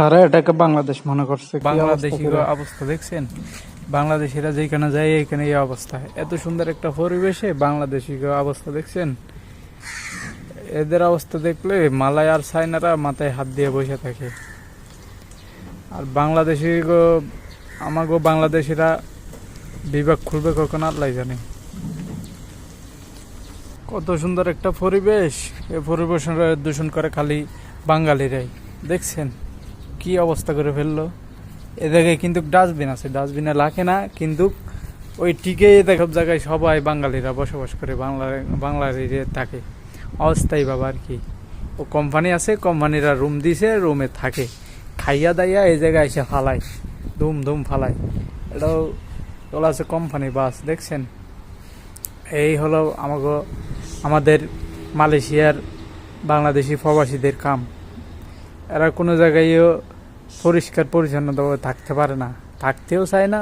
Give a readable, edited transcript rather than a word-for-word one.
আরে এটাকে বাংলাদেশ মনে করছে, কি অবস্থা বাংলাদেশি পুরো। অবস্থা দেখছেন? বাংলাদেশিরা যেখানে যায় এখানে এই অবস্থা, এত সুন্দর একটা পরিবেশে বাংলাদেশি অবস্থা দেখছেন? এদের অবস্থা দেখলে মালয় আর চায়নারা মাথায় হাত দিয়ে বসে থাকে। আর বাংলাদেশি আমাগো বাংলাদেশিরা বিভাগ খুলবে কখন আল্লাহ জানে। কত সুন্দর একটা পরিবেশ, এই পরিবেশ দূষণ করে খালি বাঙালিরাই। দেখছেন কি অবস্থা করে ফেললো। এ জায়গায় কিন্তু ডাস্টবিন আছে, ডাস্টবিনে লাগে না, কিন্তু ওই টিকে সব জায়গায় সবাই বাঙালিরা বসবাস করে, বাংলাদেশে থাকে অস্থায়ী বাবা আর কি। ও কোম্পানি আছে, কোম্পানিরা রুম দিছে, রুমে থাকে, খাইয়া দাইয়া এই জায়গায় এসে ফালায়, ধুম ধুম ফালায়। এটাও তোলা আছে কোম্পানি বাস। দেখছেন এই হলো আমাদের মালয়েশিয়ার বাংলাদেশি প্রবাসীদের কাম। এরা কোনো জায়গায়ও পরিষ্কার পরিচ্ছন্নতাভাবে থাকতে পারে না, থাকতেও চায় না,